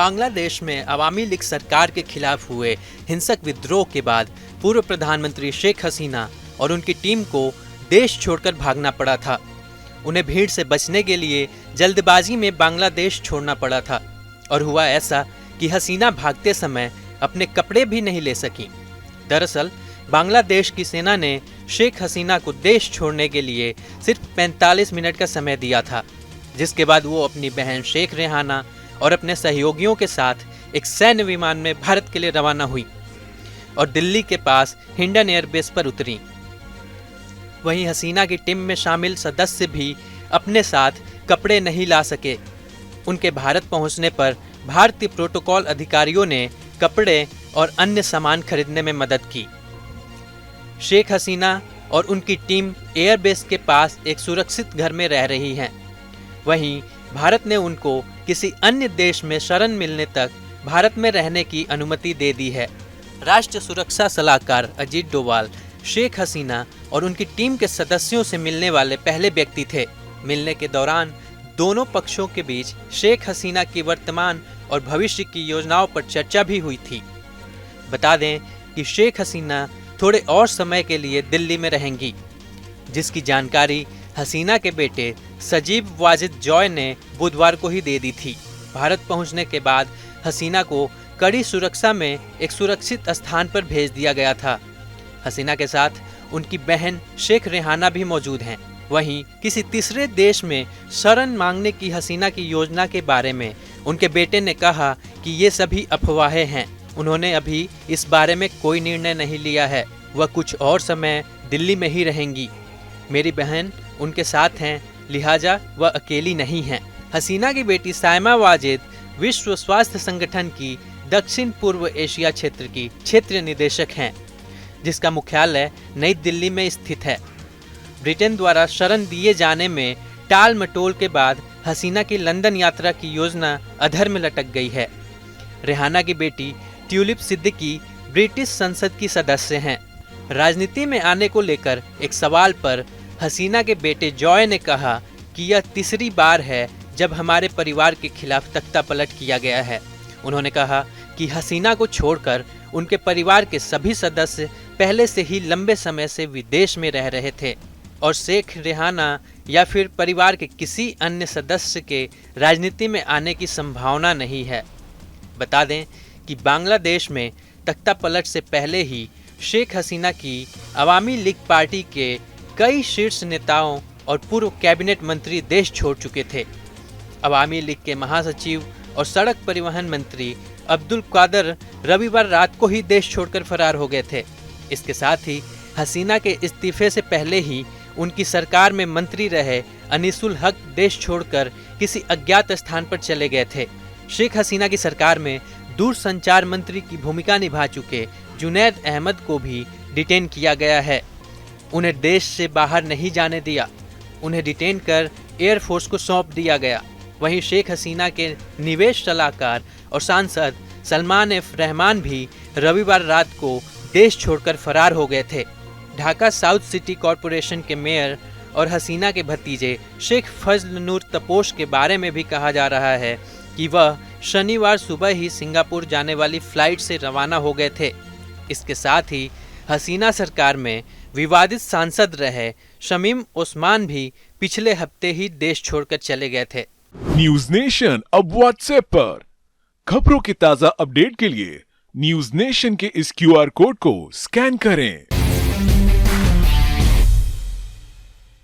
बांग्लादेश में अवामी लीग सरकार के खिलाफ हुए हिंसक विद्रोह के बाद पूर्व प्रधानमंत्री शेख हसीना और उनकी टीम को देश छोड़कर भागना पड़ा था। उन्हें भीड़ से बचने के लिए जल्दबाजी में बांग्लादेश छोड़ना पड़ा था और हुआ ऐसा कि हसीना भागते समय अपने कपड़े भी नहीं ले सकी। दरअसल बांग्लादेश की सेना ने शेख हसीना को देश छोड़ने के लिए सिर्फ 45 मिनट का समय दिया था, जिसके बाद वो अपनी बहन शेख रेहाना और अपने सहयोगियों के साथ एक सैन्य विमान में भारत के लिए रवाना हुई और दिल्ली के पास हिंडन एयरबेस पर उतरी। वहीं हसीना की टीम में शामिल सदस्य भी अपने साथ कपड़े नहीं ला सके। उनके भारत पहुंचने पर भारतीय प्रोटोकॉल अधिकारियों ने कपड़े और अन्य सामान खरीदने में मदद की। शेख हसीना और उनकी टीम एयरबेस के पास एक सुरक्षित घर में रह रही हैं। वहीं भारत ने उनको किसी अन्य देश में शरण मिलने तक भारत में रहने की अनुमति दे दी है। राष्ट्रीय सुरक्षा सलाहकार अजीत डोवाल शेख हसीना और उनकी टीम के सदस्यों से मिलने वाले पहले व्यक्ति थे। मिलने के दौरान दोनों पक्षों के बीच शेख हसीना की वर्तमान और भविष्य की योजनाओं पर चर्चा भी हुई थी। बता दें कि शेख हसीना थोड़े और समय के लिए दिल्ली में रहेंगी, जिसकी जानकारी हसीना के बेटे सजीब वाजिद जॉय ने बुधवार को ही दे दी थी। भारत पहुंचने के बाद हसीना को कड़ी सुरक्षा में एक सुरक्षित स्थान पर भेज दिया गया था। हसीना के साथ उनकी बहन शेख रेहाना भी मौजूद हैं। वहीं किसी तीसरे देश में शरण मांगने की हसीना की योजना के बारे में उनके बेटे ने कहा कि ये सभी अफवाहें हैं। उन्होंने अभी इस बारे में कोई निर्णय नहीं लिया है। वह कुछ और समय दिल्ली में ही रहेंगी। मेरी बहन उनके साथ हैं, लिहाजा वह अकेली नहीं हैं। हसीना की बेटी साइमा वाजिद विश्व स्वास्थ्य संगठन की दक्षिण पूर्व एशिया क्षेत्र की क्षेत्रीय निदेशक हैं, जिसका मुख्यालय नई दिल्ली में स्थित है। ब्रिटेन द्वारा शरण दिए जाने में टाल मटोल के बाद हसीना की लंदन यात्रा की योजना अधर में लटक गई है। रेहाना की बेटी ट्यूलिप सिद्दीकी ब्रिटिश संसद की सदस्य हैं। राजनीति में आने को लेकर एक सवाल पर हसीना के बेटे जॉय ने कहा कि यह तीसरी बार है जब हमारे परिवार के खिलाफ तख्तापलट किया गया है। उन्होंने कहा कि हसीना को छोड़कर उनके परिवार के सभी सदस्य पहले से ही लंबे समय से विदेश में रह रहे थे और शेख रेहाना या फिर परिवार के किसी अन्य सदस्य के राजनीति में आने की संभावना नहीं है। बता दें कि बांग्लादेश में तख्तापलट से पहले ही शेख हसीना की अवामी लीग पार्टी के कई शीर्ष नेताओं और पूर्व कैबिनेट मंत्री देश छोड़ चुके थे। अवामी लीग के महासचिव और सड़क परिवहन मंत्री अब्दुल कादर रविवार रात को ही देश छोड़कर फरार हो गए थे। इसके साथ ही हसीना के इस्तीफे से पहले ही उनकी सरकार में मंत्री रहे अनीसुल हक देश छोड़कर किसी अज्ञात स्थान पर चले गए थे। शेख हसीना की सरकार में दूरसंचार मंत्री की भूमिका निभा चुके जुनैद अहमद को भी डिटेन किया गया है। उन्हें देश से बाहर नहीं जाने दिया। उन्हें डिटेन कर एयरफोर्स को सौंप दिया गया। वहीं शेख हसीना के निवेश सलाहकार और सांसद सलमान एफ रहमान भी रविवार रात को देश छोड़कर फरार हो गए थे। ढाका साउथ सिटी कॉरपोरेशन के मेयर और हसीना के भतीजे शेख फजल नूर तपोश के बारे में भी कहा जा रहा है कि वह शनिवार सुबह ही सिंगापुर जाने वाली फ्लाइट से रवाना हो गए थे। इसके साथ ही हसीना सरकार में विवादित सांसद रहे शमीम ओस्मान भी पिछले हफ्ते ही देश छोड़कर चले गए थे। न्यूज नेशन अब व्हाट्सएप पर खबरों की ताजा अपडेट के लिए न्यूज नेशन के इस QR कोड को स्कैन करें।